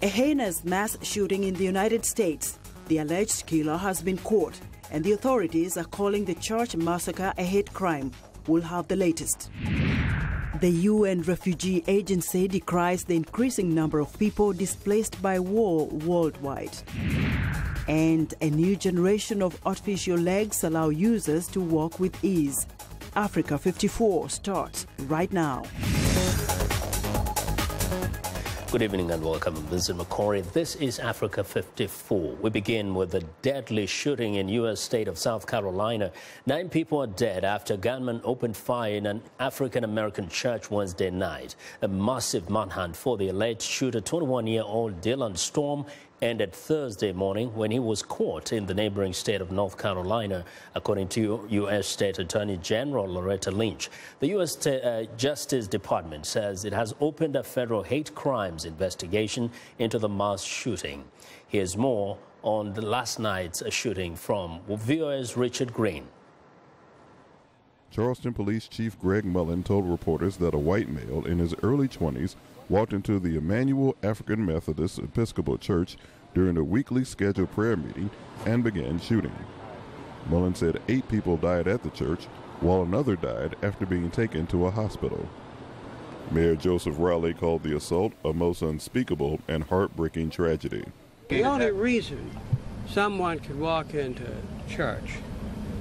A heinous mass shooting in the United States. The alleged killer has been caught, and the authorities are calling the church massacre a hate crime. We'll have the latest. The UN Refugee Agency decries the increasing number of people displaced by war worldwide. And a new generation of artificial legs allow users to walk with ease. Africa 54 starts right now. Good evening and welcome. I'm Vincent Makori. This is Africa 54. We begin with the deadly shooting in U.S. state of South Carolina. 9 people are dead after gunmen opened fire in an African-American church Wednesday night. A massive manhunt for the alleged shooter, 21-year-old Dylan Storm, ended Thursday morning when he was caught in the neighboring state of North Carolina, according to U.S. State Attorney General Loretta Lynch. The U.S. Justice Department says it has opened a federal hate crimes investigation into the mass shooting. Here's more on the last night's shooting from VOA's Richard Green. Charleston Police Chief Greg Mullen told reporters that a white male in his early 20s walked into the Emmanuel African Methodist Episcopal Church during a weekly scheduled prayer meeting and began shooting. Mullen said 8 people died at the church, while another died after being taken to a hospital. Mayor Joseph Rowley called the assault a most unspeakable and heartbreaking tragedy. The only reason someone could walk into church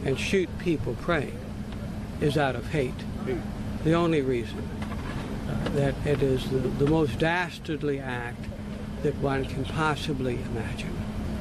and shoot people praying is out of hate. The only reason. That it is the most dastardly act that one can possibly imagine.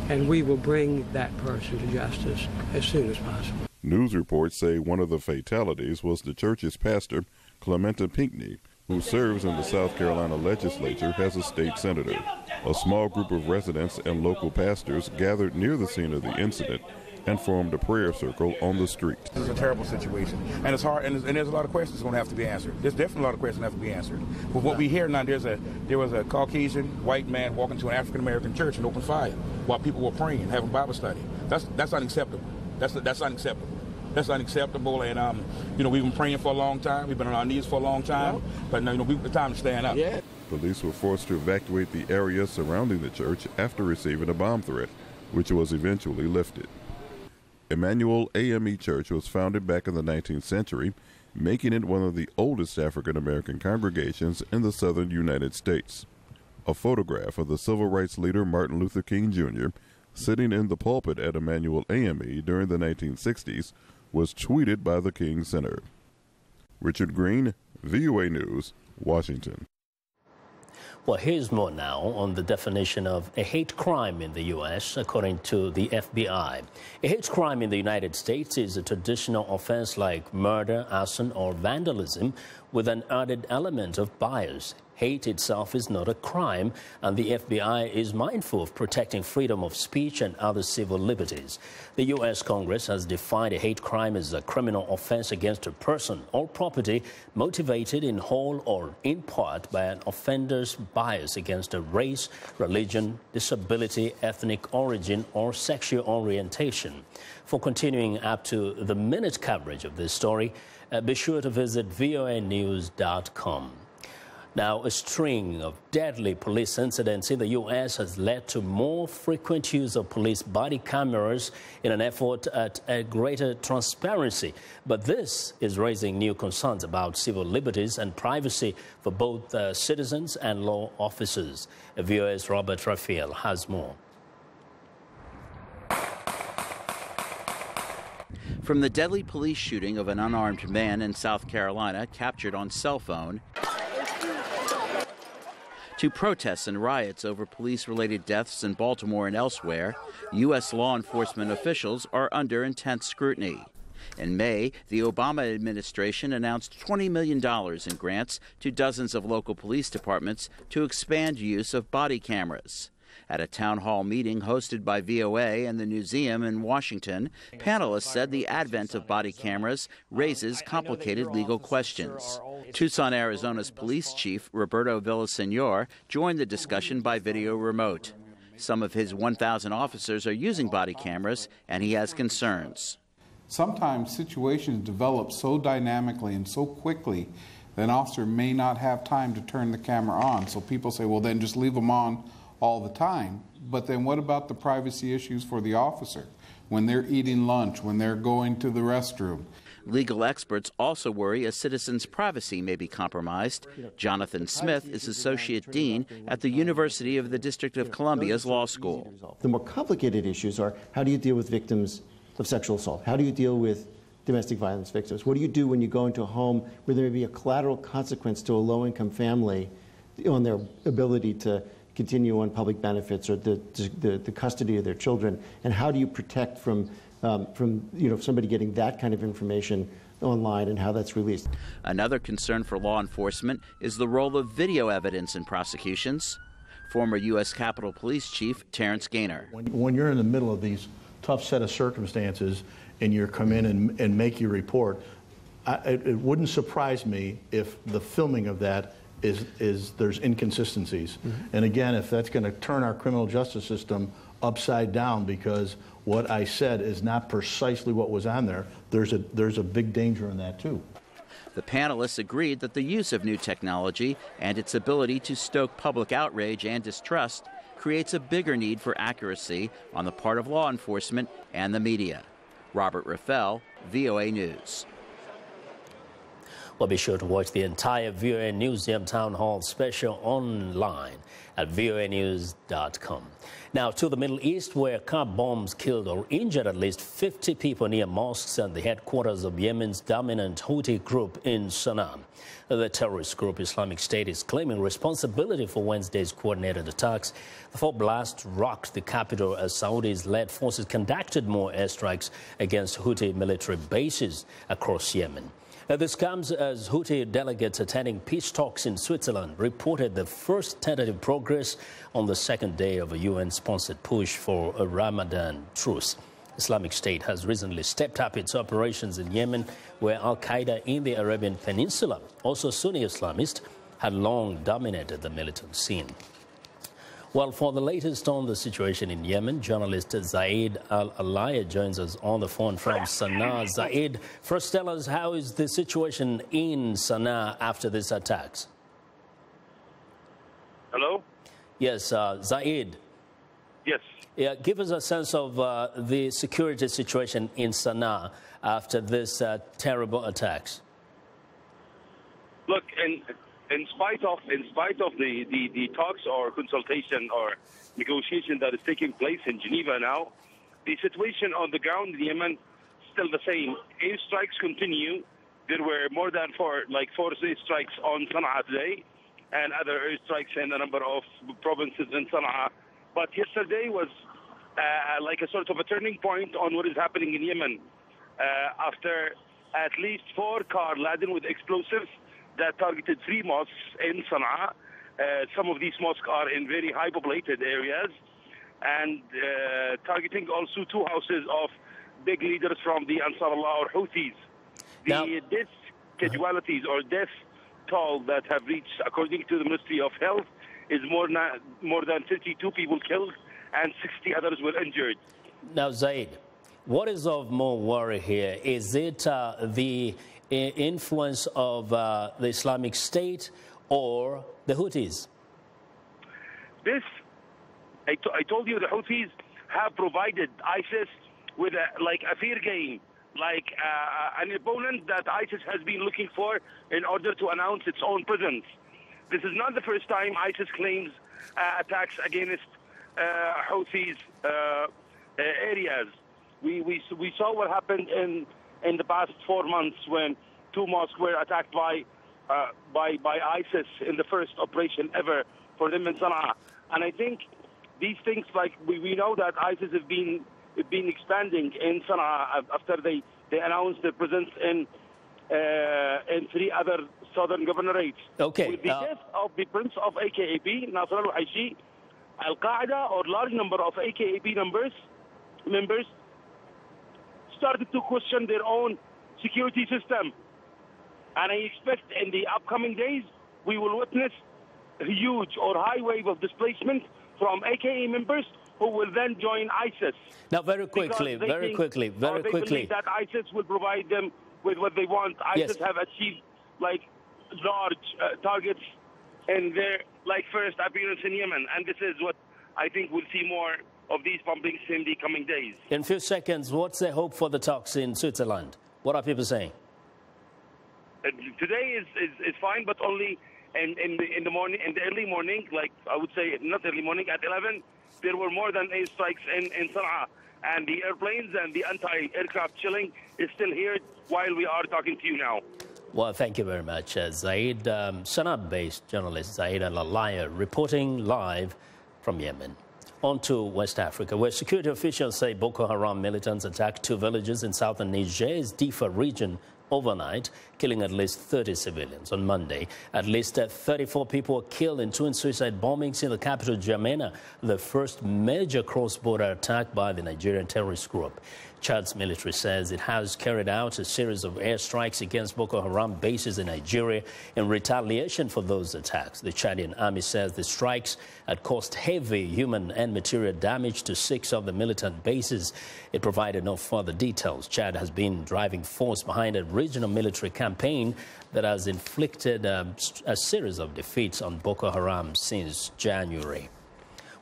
And we will bring that person to justice as soon as possible. News reports say one of the fatalities was the church's pastor, Clementa Pinckney, who serves in the South Carolina legislature as a state senator. A small group of residents and local pastors gathered near the scene of the incident and formed a prayer circle on the street. This is a terrible situation, and it's hard, and there's a lot of questions going to have to be answered. There's definitely a lot of questions that have to be answered. But what we hear now, there was a Caucasian white man walking to an African-American church and opened fire while people were praying, having Bible study. That's unacceptable. That's unacceptable. That's unacceptable, and we've been praying for a long time. We've been on our knees for a long time, but it's time to stand up. Yeah. Police were forced to evacuate the area surrounding the church after receiving a bomb threat, which was eventually lifted. Emmanuel AME Church was founded back in the 19th century, making it one of the oldest African-American congregations in the southern United States. A photograph of the civil rights leader Martin Luther King Jr. sitting in the pulpit at Emmanuel AME during the 1960s was tweeted by the King Center. Richard Green, VOA News, Washington. Well, here's more now on the definition of a hate crime in the U.S., according to the FBI. A hate crime in the United States is a traditional offense like murder, arson, or vandalism with an added element of bias. Hate itself is not a crime, and the FBI is mindful of protecting freedom of speech and other civil liberties. The U.S. Congress has defined a hate crime as a criminal offense against a person or property motivated in whole or in part by an offender's bias against a race, religion, disability, ethnic origin, or sexual orientation. For continuing up-to-the-minute coverage of this story, be sure to visit voanews.com. Now, a string of deadly police incidents in the U.S. has led to more frequent use of police body cameras in an effort at a greater transparency. But this is raising new concerns about civil liberties and privacy for both citizens and law officers. VOA's Robert Raphael has more. From the deadly police shooting of an unarmed man in South Carolina captured on cell phone, to protests and riots over police-related deaths in Baltimore and elsewhere, U.S. law enforcement officials are under intense scrutiny. In May, the Obama administration announced $20 million in grants to dozens of local police departments to expand use of body cameras. At a town hall meeting hosted by VOA and the museum in Washington, panelists said the advent of body cameras raises complicated legal questions. Tucson, Arizona's police chief, Roberto Villaseñor, joined the discussion by video remote. Some of his 1,000 officers are using body cameras, and he has concerns. Sometimes situations develop so dynamically and so quickly that an officer may not have time to turn the camera on. So people say, well, then just leave them on all the time. But then what about the privacy issues for the officer when they're eating lunch, when they're going to the restroom? Legal experts also worry a citizen's privacy may be compromised. Jonathan Smith is Associate Dean at the University of the District of Columbia's Law School. The more complicated issues are, how do you deal with victims of sexual assault? How do you deal with domestic violence victims? What do you do when you go into a home where there may be a collateral consequence to a low-income family on their ability to continue on public benefits or the custody of their children? And how do you protect from somebody getting that kind of information online and how that's released? Another concern for law enforcement is the role of video evidence in prosecutions. Former U.S. Capitol Police Chief Terrence Gaynor. When you're in the middle of these tough set of circumstances and you come in and make your report, it wouldn't surprise me if the filming of that there's inconsistencies. Mm-hmm. And again, if that's going to turn our criminal justice system upside down because what I said is not precisely what was on there, there's a big danger in that too. The panelists agreed that the use of new technology and its ability to stoke public outrage and distrust creates a bigger need for accuracy on the part of law enforcement and the media. Robert Raffel, VOA News. Well, be sure to watch the entire VOA Newsroom Town Hall special online at voanews.com. Now to the Middle East, where car bombs killed or injured at least 50 people near mosques and the headquarters of Yemen's dominant Houthi group in Sana'a. The terrorist group Islamic State is claiming responsibility for Wednesday's coordinated attacks. The four blasts rocked the capital as Saudis-led forces conducted more airstrikes against Houthi military bases across Yemen. This comes as Houthi delegates attending peace talks in Switzerland reported the first tentative progress on the second day of a UN-sponsored push for a Ramadan truce. Islamic State has recently stepped up its operations in Yemen, where al-Qaeda in the Arabian Peninsula, also Sunni Islamists, had long dominated the militant scene. Well, for the latest on the situation in Yemen, journalist Zaid Al-Alaya joins us on the phone from Sana'a. Zaid, first tell us, how is the situation in Sana'a after these attacks? Hello? Yes, Zaid. Yes. Yeah, give us a sense of the security situation in Sana'a after these terrible attacks. Look, in spite of the talks or consultation or negotiation that is taking place in Geneva now, the situation on the ground in Yemen is still the same. Airstrikes continue. There were more than four airstrikes on Sana'a today, and other airstrikes in a number of provinces in Sana'a. But yesterday was like a sort of a turning point on what is happening in Yemen after at least 4 cars laden with explosives that targeted 3 mosques in Sana'a. Some of these mosques are in very high populated areas, and targeting also 2 houses of big leaders from the Ansarullah or Houthis. The death casualties or death toll that have reached, according to the Ministry of Health, is more than 32 people killed and 60 others were injured. Now, Zaid, what is of more worry here? Is it the influence of the Islamic State or the Houthis? I told you the Houthis have provided ISIS with a fair game, like an opponent that ISIS has been looking for in order to announce its own presence. This is not the first time ISIS claims attacks against Houthis areas. We saw what happened in the past 4 months when 2 mosques were attacked by ISIS in the first operation ever for them in Sana'a. And I think these things, like we know that ISIS have been expanding in Sana'a after they announced their presence in 3 other southern governorates. Okay. With the death of the prince of AKAP, Nasr al-Haishi, Al-Qaeda or large number of AKAP members started to question their own security system. And I expect in the upcoming days, we will witness a huge or high wave of displacement from AKA members who will then join ISIS. Now, very quickly. They believe that ISIS will provide them with what they want. ISIS have achieved large targets in their first appearance in Yemen, and this is what I think we'll see more of these bombings in the coming days. In a few seconds, what's the hope for the talks in Switzerland? What are people saying? Today is fine, but only in the morning, in the early morning, like I would say, not early morning, at 11, there were more than 8 strikes in Sana'a. And the airplanes and the anti-aircraft chilling is still here while we are talking to you now. Well, thank you very much. Zaid, Sana'a-based journalist Zaid Al-Alaya reporting live from Yemen. On to West Africa, where security officials say Boko Haram militants attacked 2 villages in southern Niger's Difa region overnight, killing at least 30 civilians. On Monday, at least 34 people were killed in twin suicide bombings in the capital, N'Djamena, the first major cross-border attack by the Nigerian terrorist group. Chad's military says it has carried out a series of airstrikes against Boko Haram bases in Nigeria in retaliation for those attacks. The Chadian army says the strikes had caused heavy human and material damage to 6 of the militant bases. It provided no further details. Chad has been driving force behind a regional military campaign that has inflicted a series of defeats on Boko Haram since January.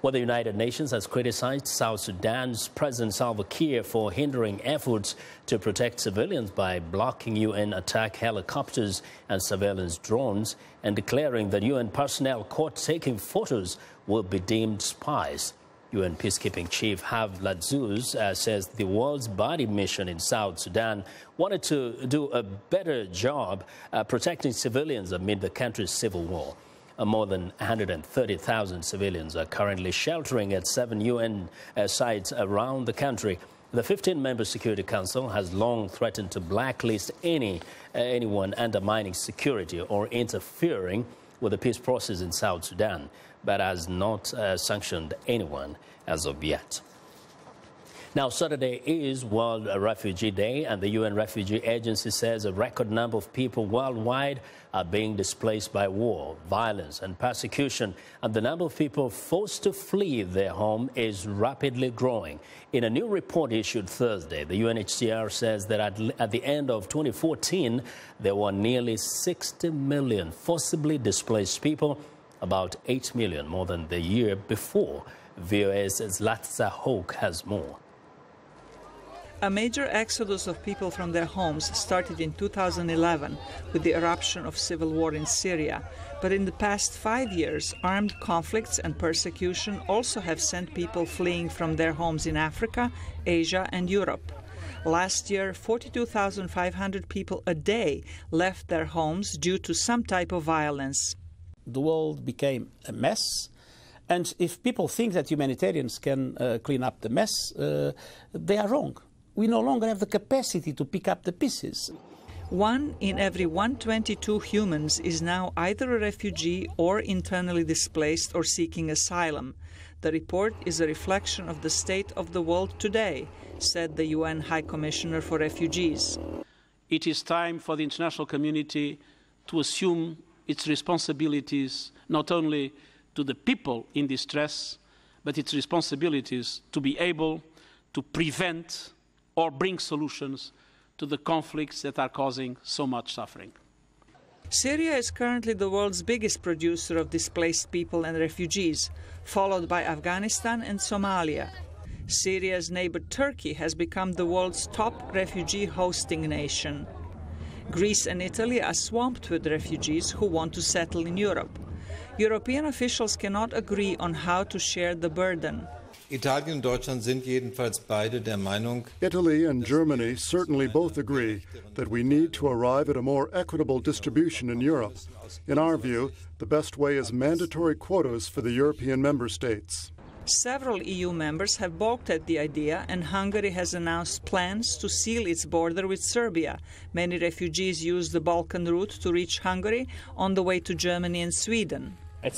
Well, the United Nations has criticized South Sudan's President Salva Kiir for hindering efforts to protect civilians by blocking UN attack helicopters and surveillance drones and declaring that UN personnel caught taking photos will be deemed spies. UN peacekeeping chief Hav Latzouz says the world's body mission in South Sudan wanted to do a better job protecting civilians amid the country's civil war. More than 130,000 civilians are currently sheltering at 7 UN sites around the country. The 15-member Security Council has long threatened to blacklist anyone undermining security or interfering with the peace process in South Sudan, but has not sanctioned anyone as of yet. Now, Saturday is World Refugee Day, and the UN Refugee Agency says a record number of people worldwide are being displaced by war, violence, and persecution, and the number of people forced to flee their home is rapidly growing. In a new report issued Thursday, the UNHCR says that at the end of 2014, there were nearly 60 million forcibly displaced people, about 8 million more than the year before. VOA's Zlatsa Hoke has more. A major exodus of people from their homes started in 2011 with the eruption of civil war in Syria. But in the past 5 years, armed conflicts and persecution also have sent people fleeing from their homes in Africa, Asia, and Europe. Last year, 42,500 people a day left their homes due to some type of violence. The world became a mess. And if people think that humanitarians can clean up the mess, they are wrong. We no longer have the capacity to pick up the pieces. 1 in every 122 humans is now either a refugee or internally displaced or seeking asylum. The report is a reflection of the state of the world today, said the UN High Commissioner for Refugees. It is time for the international community to assume its responsibilities not only to the people in distress, but its responsibilities to be able to prevent or bring solutions to the conflicts that are causing so much suffering. Syria is currently the world's biggest producer of displaced people and refugees, followed by Afghanistan and Somalia. Syria's neighbor Turkey has become the world's top refugee hosting nation. Greece and Italy are swamped with refugees who want to settle in Europe. European officials cannot agree on how to share the burden. Italien und Deutschland sind jedenfalls beide der Meinung. Italy and Germany certainly both agree that we need to arrive at a more equitable distribution in Europe. In our view, the best way is mandatory quotas for the European member states. Several EU members have balked at the idea, and Hungary has announced plans to seal its border with Serbia. Many refugees use the Balkan route to reach Hungary on the way to Germany and Sweden. We are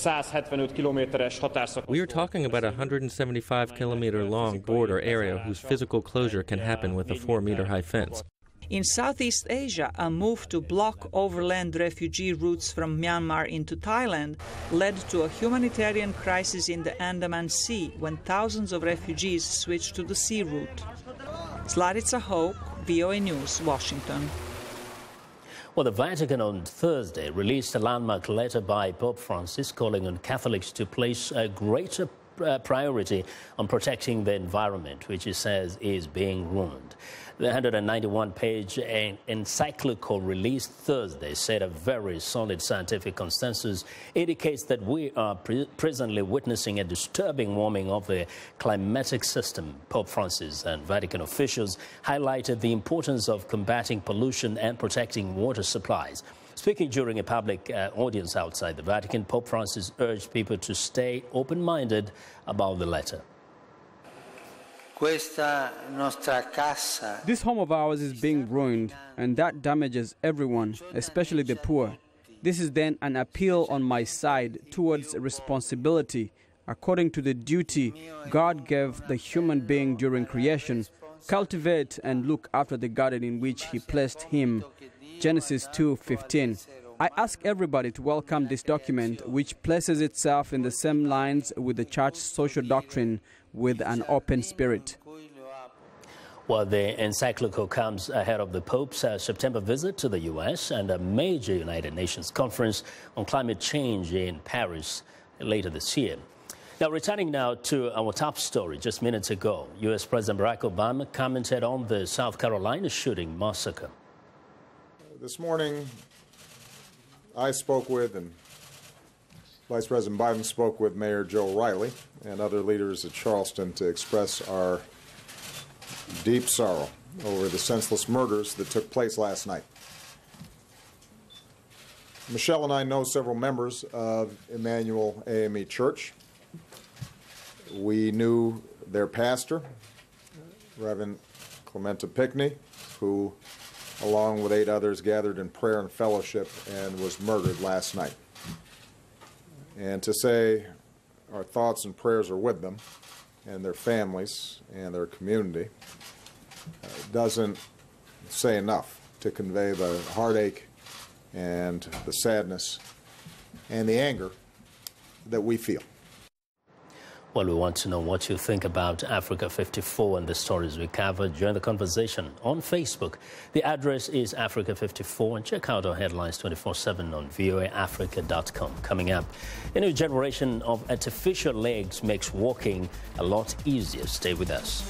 talking about a 175-kilometer long border area whose physical closure can happen with a 4-meter-high fence. In Southeast Asia, a move to block overland refugee routes from Myanmar into Thailand led to a humanitarian crisis in the Andaman Sea when thousands of refugees switched to the sea route. Zlatsa Hoke, VOA News, Washington. Well, the Vatican on Thursday released a landmark letter by Pope Francis calling on Catholics to place a greater priority on protecting the environment, which he says is being ruined. The 191-page encyclical released Thursday said a very solid scientific consensus indicates that we are presently witnessing a disturbing warming of the climatic system. Pope Francis and Vatican officials highlighted the importance of combating pollution and protecting water supplies. Speaking during a public audience outside the Vatican, Pope Francis urged people to stay open-minded about the letter. This home of ours is being ruined, and that damages everyone, especially the poor. This is then an appeal on my side towards responsibility, according to the duty God gave the human being during creation. Cultivate and look after the garden in which He placed him. Genesis 2:15. I ask everybody to welcome this document, which places itself in the same lines with the Church's social doctrine, with an open spirit. Well, the encyclical comes ahead of the Pope's September visit to the U.S. and a major United Nations conference on climate change in Paris later this year. Now, returning now to our top story, just minutes ago, U.S. President Barack Obama commented on the South Carolina shooting massacre. This morning, I spoke with, and Vice President Biden spoke with Mayor Joe Riley and other leaders at Charleston to express our deep sorrow over the senseless murders that took place last night. Michelle and I know several members of Emmanuel AME Church. We knew their pastor, Reverend Clementa Pickney, who, along with 8 others, gathered in prayer and fellowship and was murdered last night. And to say our thoughts and prayers are with them and their families and their community doesn't say enough to convey the heartache and the sadness and the anger that we feel. Well, we want to know what you think about Africa 54 and the stories we covered during the conversation on Facebook. The address is Africa 54, and check out our headlines 24/7 on voaafrica.com. Coming up, a new generation of artificial legs makes walking a lot easier. Stay with us.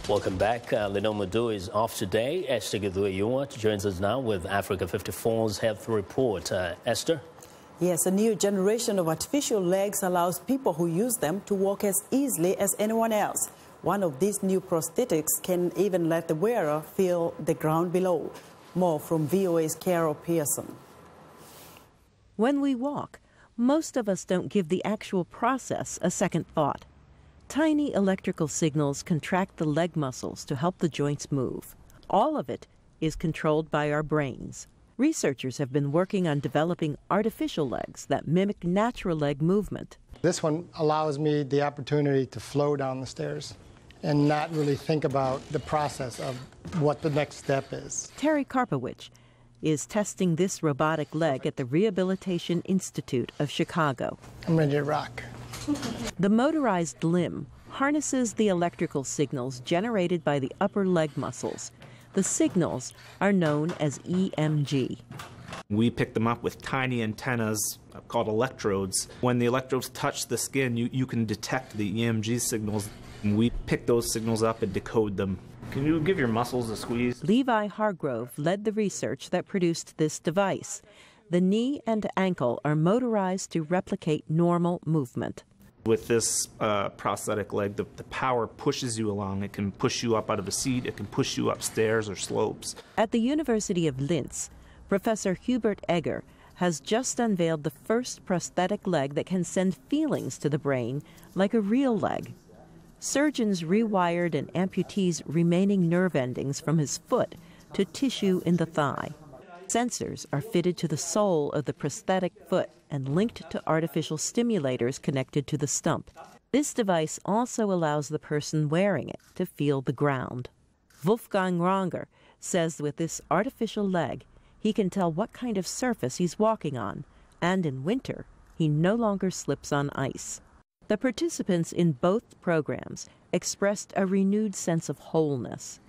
Welcome back. Lino Madu is off today. Esther Gidue joins us now with Africa 54's Health Report. Esther? Yes, a new generation of artificial legs allows people who use them to walk as easily as anyone else. One of these new prosthetics can even let the wearer feel the ground below. More from VOA's Carol Pearson. When we walk, most of us don't give the actual process a second thought. Tiny electrical signals contract the leg muscles to help the joints move. All of it is controlled by our brains. Researchers have been working on developing artificial legs that mimic natural leg movement. This one allows me the opportunity to flow down the stairs and not really think about the process of what the next step is. Terry Karpowicz is testing this robotic leg at the Rehabilitation Institute of Chicago. I'm ready to rock. The motorized limb harnesses the electrical signals generated by the upper leg muscles. The signals are known as EMG. We pick them up with tiny antennas called electrodes. When the electrodes touch the skin, you can detect the EMG signals. We pick those signals up and decode them. Can you give your muscles a squeeze? Levi Hargrove led the research that produced this device. The knee and ankle are motorized to replicate normal movement. With this prosthetic leg, the power pushes you along. It can push you up out of the seat. It can push you up stairs or slopes. At the University of Linz, Professor Hubert Egger has just unveiled the first prosthetic leg that can send feelings to the brain like a real leg. surgeons rewired an amputee's remaining nerve endings from his foot to tissue in the thigh. Sensors are fitted to the sole of the prosthetic foot and linked to artificial stimulators connected to the stump. This device also allows the person wearing it to feel the ground. Wolfgang Ranger says with this artificial leg, he can tell what kind of surface he's walking on, and in winter, he no longer slips on ice. The participants in both programs expressed a renewed sense of wholeness.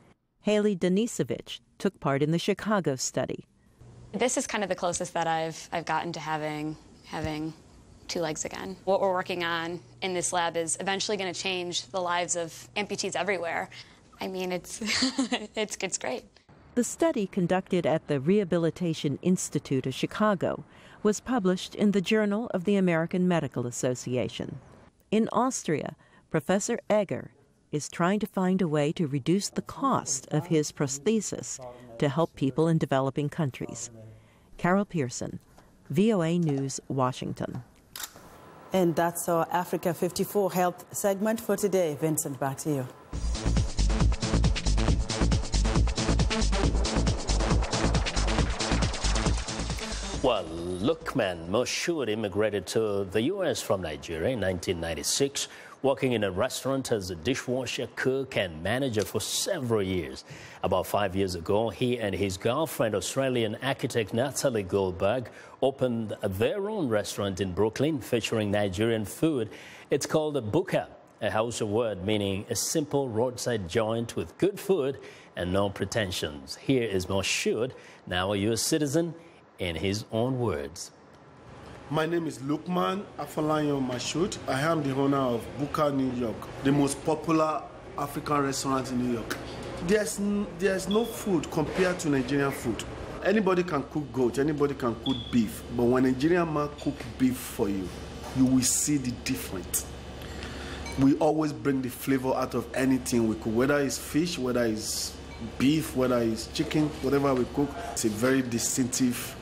Haley Denisovich took part in the Chicago study. This is kind of the closest that I've gotten to having two legs again. What we're working on in this lab is eventually going to change the lives of amputees everywhere. I mean, it's it's great. The study conducted at the Rehabilitation Institute of Chicago was published in the Journal of the American Medical Association. In Austria, Professor Egger is trying to find a way to reduce the cost of his prosthesis to help people in developing countries. Carol Pearson, VOA News, Washington. And that's our Africa 54 health segment for today. Vincent, back to you. Well, Lukman Moshood immigrated to the U.S. from Nigeria in 1996, working in a restaurant as a dishwasher, cook, and manager for several years. About 5 years ago, he and his girlfriend, Australian architect Natalie Goldberg, opened their own restaurant in Brooklyn featuring Nigerian food. It's called a buka, a Hausa word meaning a simple roadside joint with good food and no pretensions. Here is Moshood, now a U.S. citizen, in his own words. My name is Lukman Afolayan Moshood. I am the owner of Buka New York, the most popular African restaurant in New York. There's no food compared to Nigerian food. Anybody can cook goat, anybody can cook beef, but when a Nigerian man cook beef for you, you will see the difference. We always bring the flavor out of anything we cook, whether it's fish, whether it's beef, whether it's chicken, whatever we cook. It's a very distinctive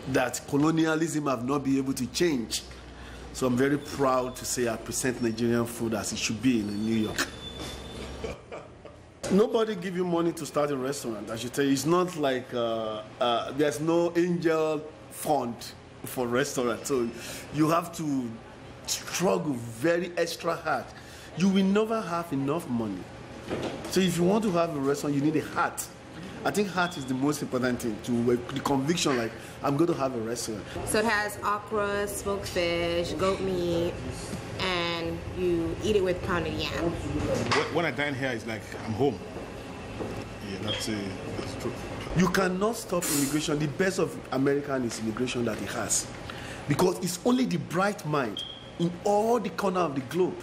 that colonialism have not been able to change. So I'm very proud to say I present Nigerian food as it should be in New York. Nobody give you money to start a restaurant. I should tell you, it's not like there's no angel fund for restaurants. So you have to struggle very extra hard. You will never have enough money. So if you want to have a restaurant, you need a heart. I think heart is the most important thing, the conviction, like, I'm going to have a restaurant. So it has okra, smoked fish, goat meat, and you eat it with pounded yam. When I dine here, it's like I'm home. Yeah, that's true. You cannot stop immigration. The best of American is immigration that it has. Because it's only the bright mind in all the corner of the globe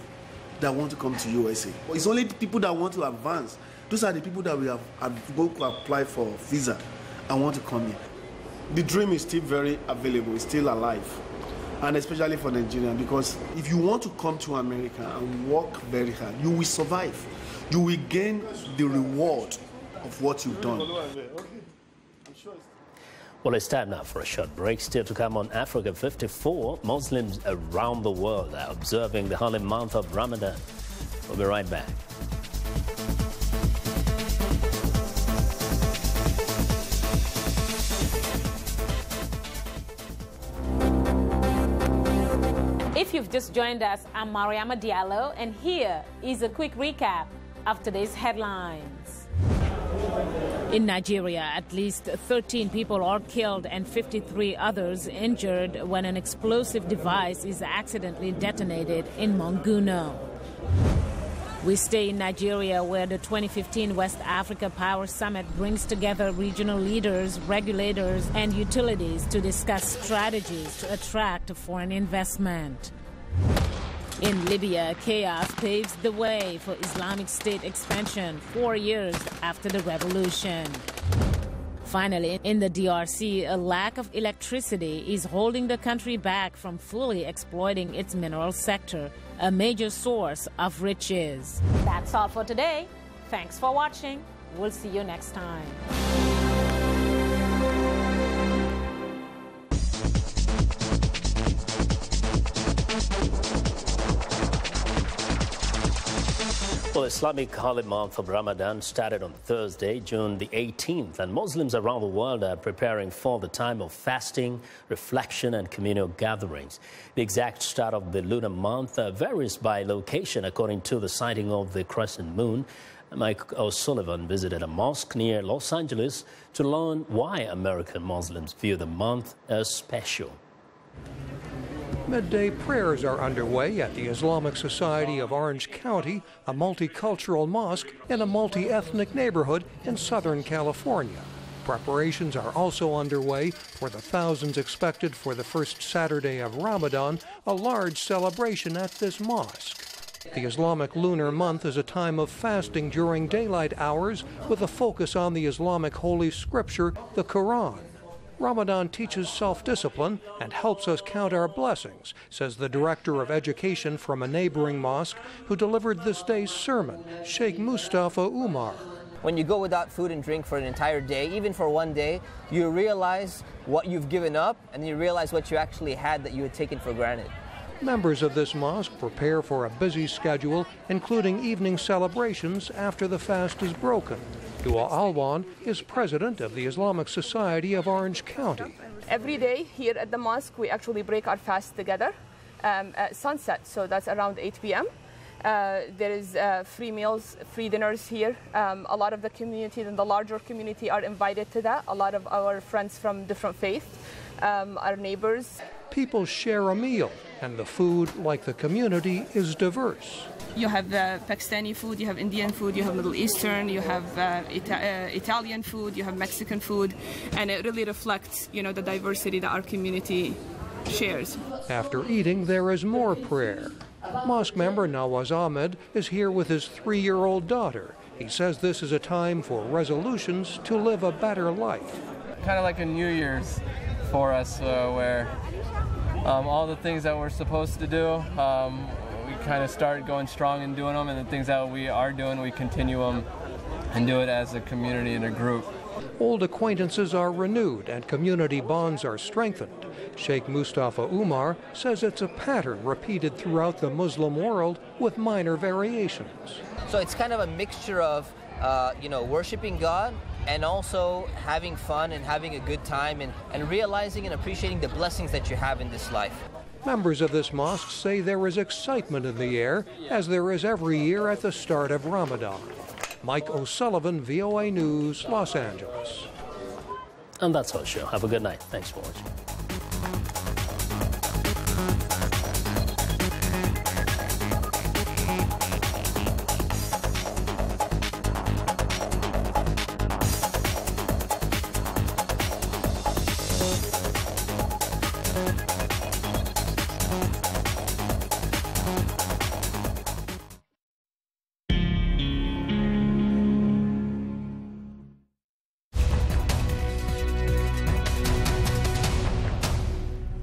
that want to come to USA. It's only the people that want to advance. Those are the people that we have going to apply for visa and want to come here. The dream is still very available, it's still alive. And especially for Nigerians, because if you want to come to America and work very hard, you will survive. You will gain the reward of what you've done. Well, it's time now for a short break. Still to come on Africa 54, Muslims around the world are observing the holy month of Ramadan. We'll be right back. If you've just joined us, I'm Mariama Diallo, and here is a quick recap of today's headlines. In Nigeria, at least 13 people are killed and 53 others injured when an explosive device is accidentally detonated in Monguno. We stay in Nigeria, where the 2015 West Africa Power Summit brings together regional leaders, regulators, and utilities to discuss strategies to attract foreign investment. In Libya, chaos paves the way for Islamic State expansion 4 years after the revolution. Finally, in the DRC, a lack of electricity is holding the country back from fully exploiting its mineral sector, a major source of riches. That's all for today. Thanks for watching. We'll see you next time. Well, Islamic holy month of Ramadan started on Thursday, June the 18th, and Muslims around the world are preparing for the time of fasting, reflection, and communal gatherings. The exact start of the lunar month varies by location according to the sighting of the crescent moon. Mike O'Sullivan visited a mosque near Los Angeles to learn why American Muslims view the month as special. Midday prayers are underway at the Islamic Society of Orange County, a multicultural mosque in a multi-ethnic neighborhood in Southern California. Preparations are also underway for the thousands expected for the first Saturday of Ramadan, a large celebration at this mosque. The Islamic lunar month is a time of fasting during daylight hours with a focus on the Islamic holy scripture, the Quran. Ramadan teaches self-discipline and helps us count our blessings, says the director of education from a neighboring mosque who delivered this day's sermon, Sheikh Mustafa Umar. When you go without food and drink for an entire day, even for one day, you realize what you've given up and you realize what you actually had that you had taken for granted. Members of this mosque prepare for a busy schedule, including evening celebrations after the fast is broken. Dua Alwan is president of the Islamic Society of Orange County. Every day here at the mosque, we actually break our fast together at sunset, so that's around 8 p.m. There is free meals, free dinners here. A lot of the community and the larger community are invited to that. A lot of our friends from different faiths, our neighbors. People share a meal, and the food, like the community, is diverse. You have Pakistani food, you have Indian food, you have Middle Eastern, you have Italian food, you have Mexican food, and it really reflects, the diversity that our community shares. After eating, there is more prayer. Mosque member Nawaz Ahmed is here with his 3-year-old daughter. He says this is a time for resolutions to live a better life. Kind of like a New Year's for us, where all the things that we're supposed to do, we kind of start going strong and doing them, and the things that we are doing, we continue them and do it as a community and a group. Old acquaintances are renewed and community bonds are strengthened. Sheikh Mustafa Umar says it's a pattern repeated throughout the Muslim world with minor variations. So it's kind of a mixture of, worshiping God and also having fun and having a good time and realizing and appreciating the blessings that you have in this life. Members of this mosque say there is excitement in the air, as there is every year at the start of Ramadan. Mike O'Sullivan, VOA News, Los Angeles. And that's our show. Have a good night. Thanks for watching.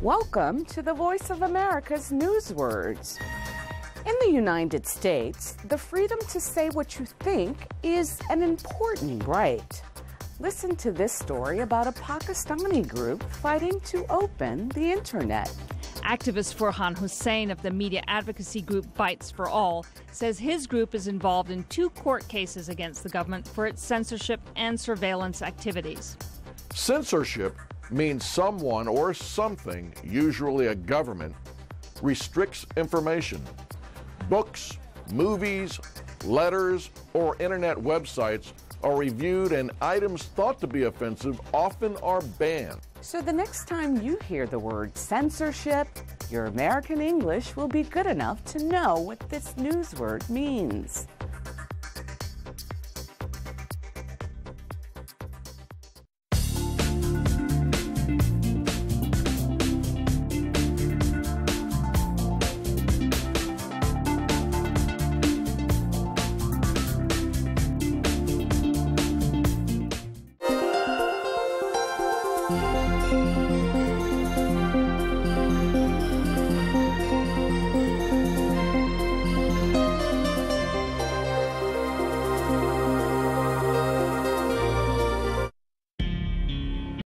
Welcome to the Voice of America's Newswords. In the United States, the freedom to say what you think is an important right. Listen to this story about a Pakistani group fighting to open the internet. Activist Farhan Hussain of the media advocacy group Bites for All says his group is involved in 2 court cases against the government for its censorship and surveillance activities. Censorship means someone or something, usually a government, restricts information. Books, movies, letters, or internet websites are reviewed, and items thought to be offensive often are banned. So the next time you hear the word censorship, your American English will be good enough to know what this news word means.